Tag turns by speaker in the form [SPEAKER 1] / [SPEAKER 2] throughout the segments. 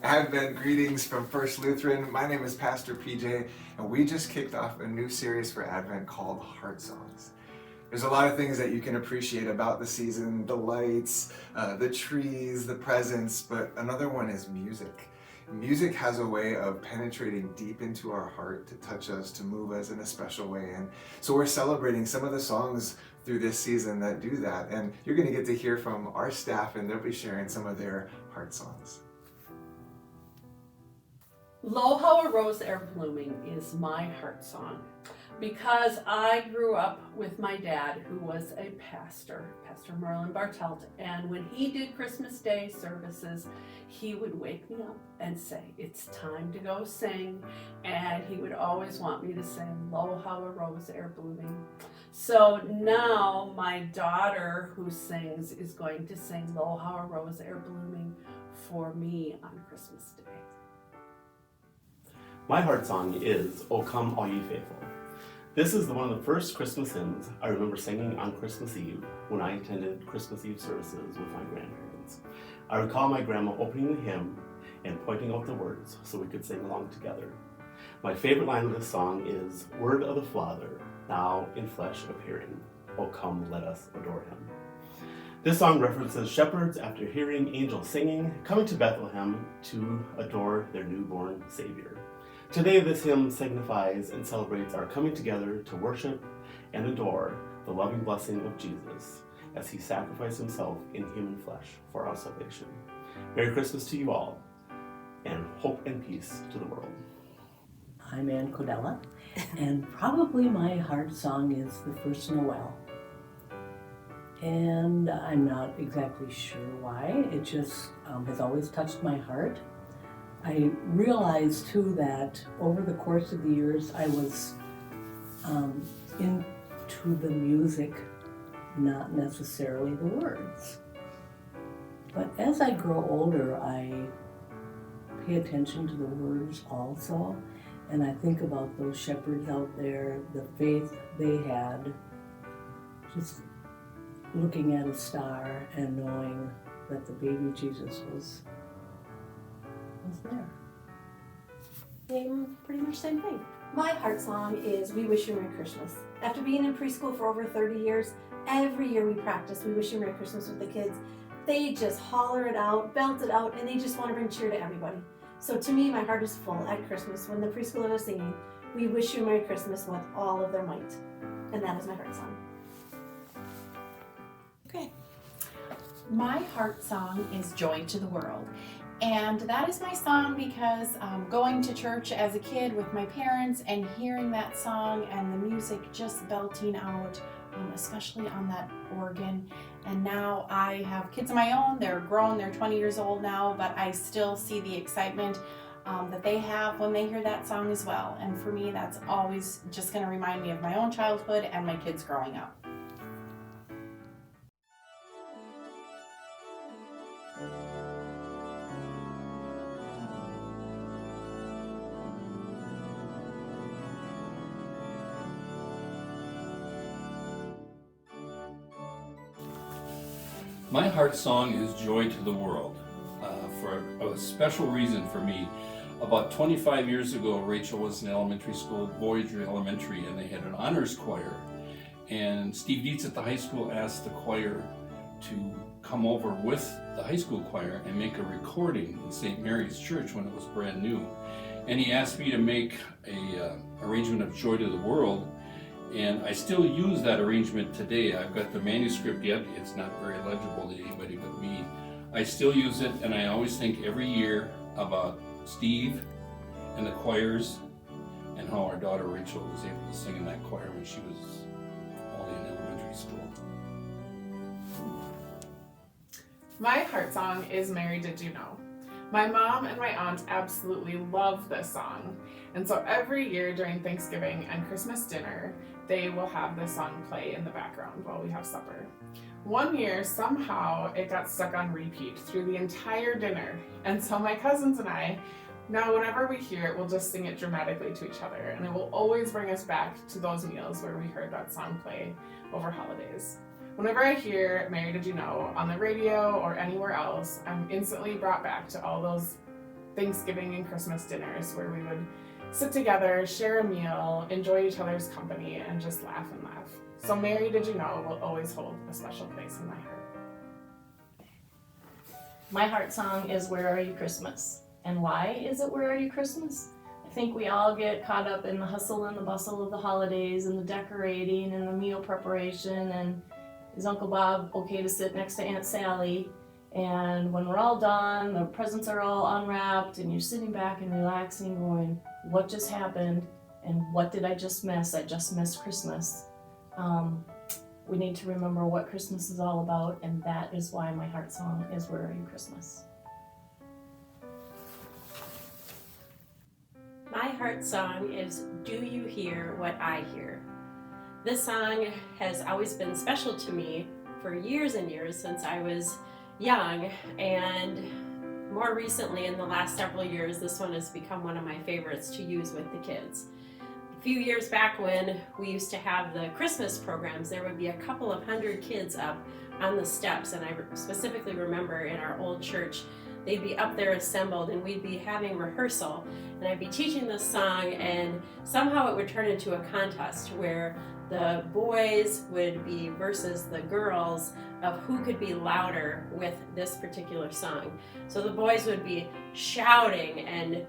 [SPEAKER 1] Advent greetings from First Lutheran. My name is Pastor PJ, and we just kicked off a new series for Advent called Heartsongs. There's a lot of things that you can appreciate about the season, the lights, the trees, the presents, but another one is music. Music has a way of penetrating deep into our heart to touch us, to move us in a special way. And so we're celebrating some of the songs through this season that do that. And you're going to get to hear from our staff, and they'll be sharing some of their heart songs.
[SPEAKER 2] Lo, how a rose ere blooming is my heart song, because I grew up with my dad, who was a pastor, Pastor Merlin Bartelt, and when he did Christmas Day services, he would wake me up and say, it's time to go sing, and he would always want me to sing, Lo, how a rose ere blooming. So now my daughter, who sings, is going to sing Lo, how a rose ere blooming for me on Christmas Day.
[SPEAKER 3] My heart song is O Come All Ye Faithful. This is one of the first Christmas hymns I remember singing on Christmas Eve when I attended Christmas Eve services with my grandparents. I recall my grandma opening the hymn and pointing out the words so we could sing along together. My favorite line of this song is, Word of the Father, now in flesh appearing. O come, let us adore him. This song references shepherds after hearing angels singing, coming to Bethlehem to adore their newborn Savior. Today, this hymn signifies and celebrates our coming together to worship and adore the loving blessing of Jesus as he sacrificed himself in human flesh for our salvation. Merry Christmas to you all, and hope and peace to the world.
[SPEAKER 4] I'm Ann Codella, and probably my heart song is The First Noel. And I'm not exactly sure why, it just has always touched my heart. I realized too that over the course of the years I was into the music, not necessarily the words. But as I grow older, I pay attention to the words also, and I think about those shepherds out there, the faith they had, just looking at a star and knowing that the baby Jesus was there.
[SPEAKER 5] Pretty much the same thing. My heart song is We Wish You Merry Christmas. After being in preschool for over 30 years, every year we practice We Wish You Merry Christmas with the kids. They just holler it out, belt it out, and they just want to bring cheer to everybody. So to me, my heart is full at Christmas when the preschoolers are singing We Wish You Merry Christmas with all of their might. And that is my heart song.
[SPEAKER 6] Okay. My heart song is Joy to the World. And that is my song because going to church as a kid with my parents and hearing that song and the music just belting out, especially on that organ. And now I have kids of my own, they're grown, they're 20 years old now, but I still see the excitement that they have when they hear that song as well. And for me, that's always just going to remind me of my own childhood and my kids growing up.
[SPEAKER 7] My heart song is Joy to the World, for a special reason for me. About 25 years ago, Rachel was in elementary school at Voyager Elementary, and they had an honors choir. And Steve Dietz at the high school asked the choir to come over with the high school choir and make a recording in St. Mary's Church when it was brand new. And he asked me to make a arrangement of Joy to the World. And I still use that arrangement today. I've got the manuscript yet. It's not very legible to anybody but me. I still use it, and I always think every year about Steve and the choirs and how our daughter Rachel was able to sing in that choir when she was only in elementary school.
[SPEAKER 8] My heart song is Mary Did You Know? My mom and my aunt absolutely love this song. And so every year during Thanksgiving and Christmas dinner, they will have this song play in the background while we have supper. One year, somehow, it got stuck on repeat through the entire dinner. And so my cousins and I, now whenever we hear it, we'll just sing it dramatically to each other. And it will always bring us back to those meals where we heard that song play over holidays. Whenever I hear Mary Did You Know on the radio or anywhere else, I'm instantly brought back to all those Thanksgiving and Christmas dinners where we would sit together, share a meal, enjoy each other's company, and just laugh and laugh. So Mary Did You Know will always hold a special place in my heart.
[SPEAKER 9] My heart song is Where Are You Christmas? And why is it Where Are You Christmas? I think we all get caught up in the hustle and the bustle of the holidays and the decorating and the meal preparation and is Uncle Bob okay to sit next to Aunt Sally? And when we're all done, the presents are all unwrapped and you're sitting back and relaxing going, what just happened? And what did I just miss? I just missed Christmas. We need to remember what Christmas is all about, and that is why my heart song is Where Are You Christmas?
[SPEAKER 10] My heart song is Do You Hear What I Hear? This song has always been special to me for years and years since I was young, and more recently in the last several years this one has become one of my favorites to use with the kids. A few years back when we used to have the Christmas programs, there would be a couple of hundred kids up on the steps, and I specifically remember in our old church they'd be up there assembled and we'd be having rehearsal, and I'd be teaching this song, and somehow it would turn into a contest where the boys would be versus the girls of who could be louder with this particular song. So the boys would be shouting and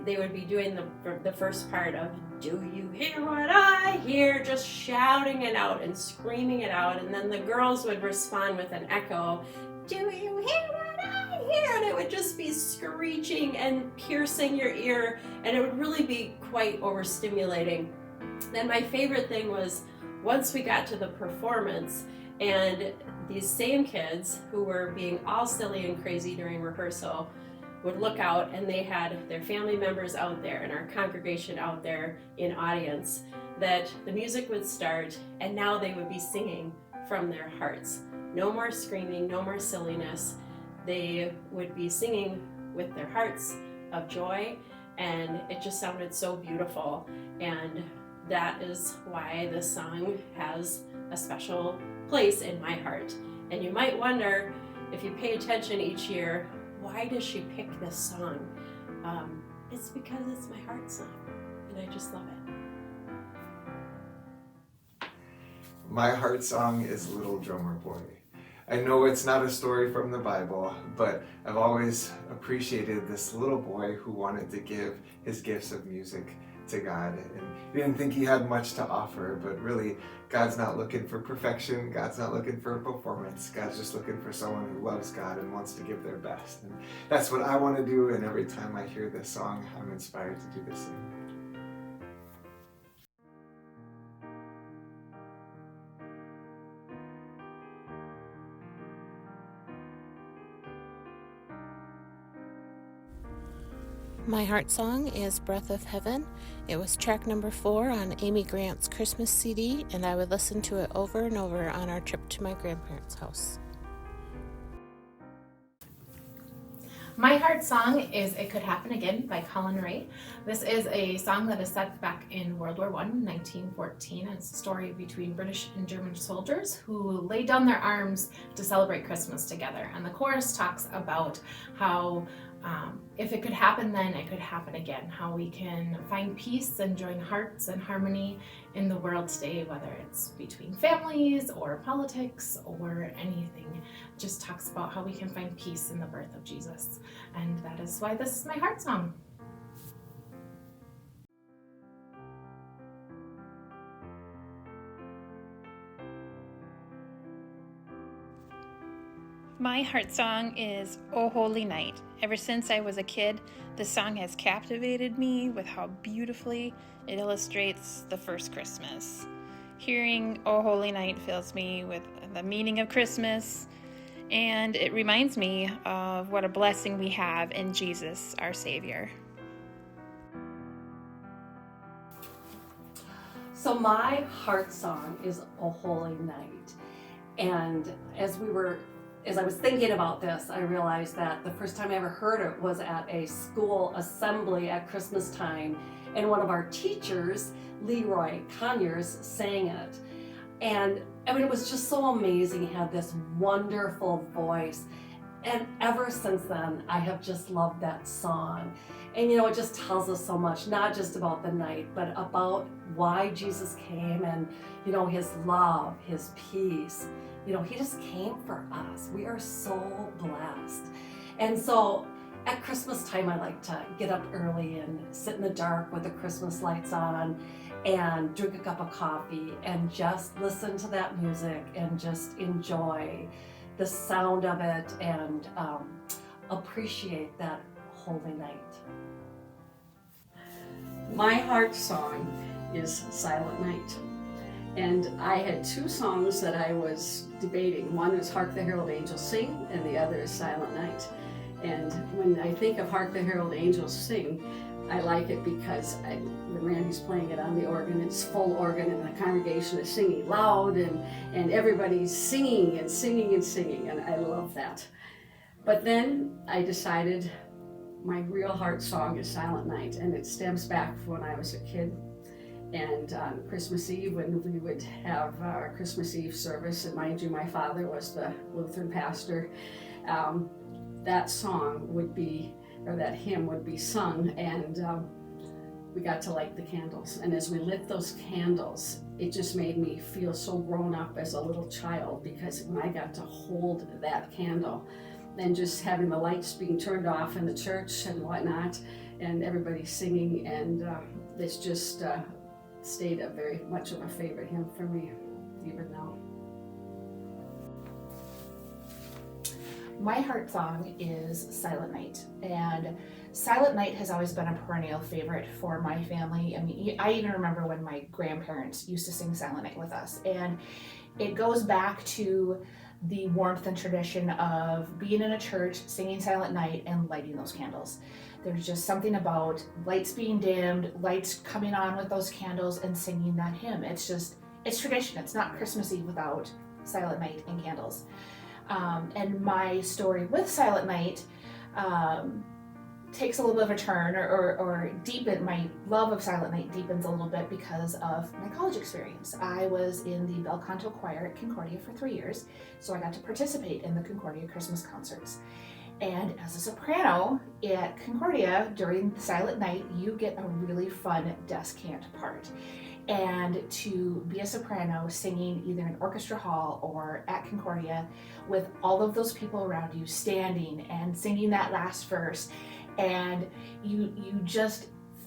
[SPEAKER 10] they would be doing the first part of Do You Hear What I Hear? Just shouting it out and screaming it out, and then the girls would respond with an echo, Do you hear what I hear? And it would just be screeching and piercing your ear, and it would really be quite overstimulating. Then my favorite thing was once we got to the performance and these same kids who were being all silly and crazy during rehearsal would look out and they had their family members out there and our congregation out there in audience, that the music would start and now they would be singing from their hearts. No more screaming, no more silliness. They would be singing with their hearts of joy, and it just sounded so beautiful. And that is why this song has a special place in my heart. And you might wonder, if you pay attention each year, why does she pick this song? It's because it's my heart song, and I just love it.
[SPEAKER 1] My heart song is Little Drummer Boy. I know it's not a story from the Bible, but I've always appreciated this little boy who wanted to give his gifts of music to God, and he didn't think he had much to offer, but really God's not looking for perfection, God's not looking for a performance, God's just looking for someone who loves God and wants to give their best. And that's what I want to do, and every time I hear this song, I'm inspired to do the same.
[SPEAKER 11] My heart song is Breath of Heaven. It was track number 4 on Amy Grant's Christmas CD, and I would listen to it over and over on our trip to my grandparents' house.
[SPEAKER 6] My heart song is It Could Happen Again by Colin Ray. This is a song that is set back in World War I, 1914. It's a story between British and German soldiers who laid down their arms to celebrate Christmas together. And the chorus talks about how if it could happen then, it could happen again. How we can find peace and join hearts and harmony in the world today, whether it's between families or politics or anything. It just talks about how we can find peace in the birth of Jesus. And that is why this is my heart song.
[SPEAKER 12] My heart song is O Holy Night. Ever since I was a kid, this song has captivated me with how beautifully it illustrates the first Christmas. Hearing O Holy Night fills me with the meaning of Christmas, and it reminds me of what a blessing we have in Jesus, our Savior.
[SPEAKER 2] So my heart song is O Holy Night. And as I was thinking about this, I realized that the first time I ever heard it was at a school assembly at Christmas time, and one of our teachers, Leroy Conyers, sang it. And I mean, it was just so amazing. He had this wonderful voice,
[SPEAKER 13] And ever since then, I have just loved that song. And it just tells us so much, not just about the night, but about why Jesus came and, his love, his peace. He just came for us. We are so blessed. And so at Christmas time, I like to get up early and sit in the dark with the Christmas lights on and drink a cup of coffee and just listen to that music and just enjoy the sound of it and appreciate that holy night.
[SPEAKER 2] My heart song is Silent Night. And I had two songs that I was debating. One is Hark the Herald Angels Sing, and the other is Silent Night. And when I think of Hark the Herald Angels Sing, I like it because when Randy's playing it on the organ, it's full organ and the congregation is singing loud and everybody's singing and singing and singing, and I love that. But then I decided my real heart song is Silent Night, and it stems back from when I was a kid. And on Christmas Eve, when we would have our Christmas Eve service, and mind you, my father was the Lutheran pastor, that song would be, or that hymn would be sung, and we got to light the candles. And as we lit those candles, it just made me feel so grown up as a little child, because when I got to hold that candle, and just having the lights being turned off in the church and whatnot, and everybody singing, and it's just stayed a very much of a favorite hymn for me, even now.
[SPEAKER 6] My heart song is Silent Night, and Silent Night has always been a perennial favorite for my family. I mean, I even remember when my grandparents used to sing Silent Night with us, and it goes back to the warmth and tradition of being in a church, singing Silent Night, and lighting those candles. There's just something about lights being dimmed, lights coming on with those candles, and singing that hymn. It's tradition. It's not Christmas Eve without Silent Night and candles. And my story with Silent Night takes a little bit of a turn, or my love of Silent Night deepens a little bit because of my college experience. I was in the bel canto choir at Concordia for 3 years, so I got to participate in the Concordia Christmas concerts. And as a soprano at Concordia, during Silent Night, you get a really fun desk cant part. And to be a soprano singing either in orchestra hall or at Concordia with all of those people around you standing and singing that last verse, and you just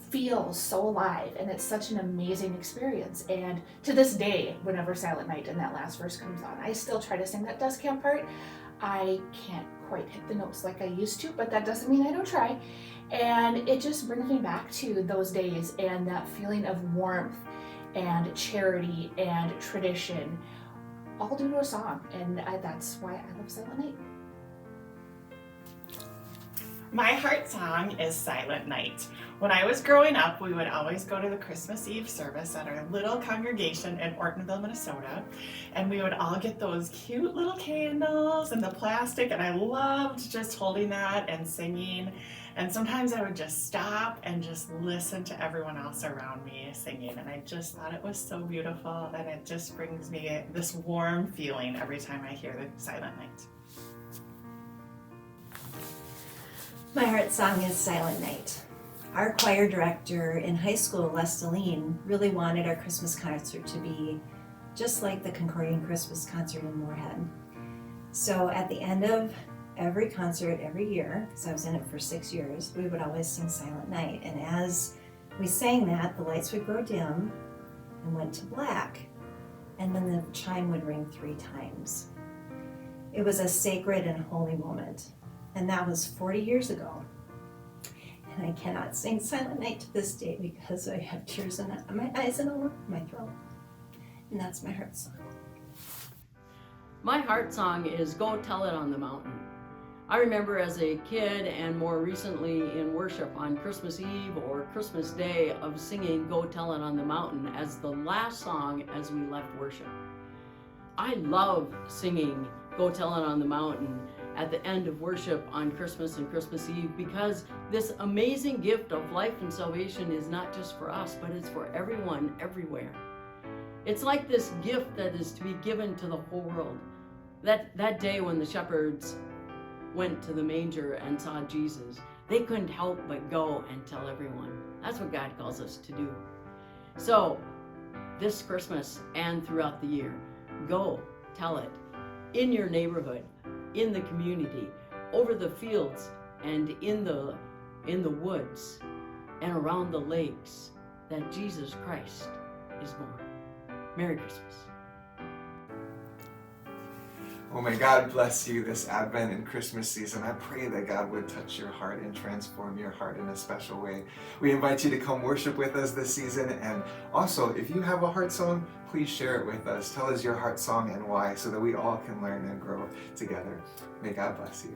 [SPEAKER 6] feel so alive, and it's such an amazing experience. And to this day, whenever Silent Night and that last verse comes on, I still try to sing that desk cant part. I can't quite hit the notes like I used to, but that doesn't mean I don't try. And it just brings me back to those days and that feeling of warmth and charity and tradition, all due to a song. And that's why I love Silent Night.
[SPEAKER 8] My heart song is Silent Night. When I was growing up, we would always go to the Christmas Eve service at our little congregation in Ortonville, Minnesota, and we would all get those cute little candles and the plastic, and I loved just holding that and singing. And sometimes I would just stop and just listen to everyone else around me singing, and I just thought it was so beautiful, and it just brings me this warm feeling every time I hear the Silent Night.
[SPEAKER 14] My heart song is Silent Night. Our choir director in high school, Les Deline, really wanted our Christmas concert to be just like the Concordian Christmas concert in Moorhead. So at the end of every concert every year, because I was in it for 6 years, we would always sing Silent Night. And as we sang that, the lights would grow dim and went to black, and then the chime would ring 3 times. It was a sacred and holy moment. And that was 40 years ago. And I cannot sing Silent Night to this day because I have tears in my eyes and all over my throat. And that's my heart song.
[SPEAKER 15] My heart song is Go Tell It on the Mountain. I remember as a kid and more recently in worship on Christmas Eve or Christmas Day of singing Go Tell It on the Mountain as the last song as we left worship. I love singing Go Tell It on the Mountain at the end of worship on Christmas and Christmas Eve, because this amazing gift of life and salvation is not just for us, but it's for everyone, everywhere. It's like this gift that is to be given to the whole world. That day when the shepherds went to the manger and saw Jesus, they couldn't help but go and tell everyone. That's what God calls us to do. So, this Christmas and throughout the year, go tell it in your neighborhood, in the community, over the fields, and in the woods, and around the lakes, that Jesus Christ is born. Merry Christmas.
[SPEAKER 1] Well, may God bless you this Advent and Christmas season. I pray that God would touch your heart and transform your heart in a special way. We invite you to come worship with us this season. And also, if you have a heart song, please share it with us. Tell us your heart song and why, so that we all can learn and grow together. May God bless you.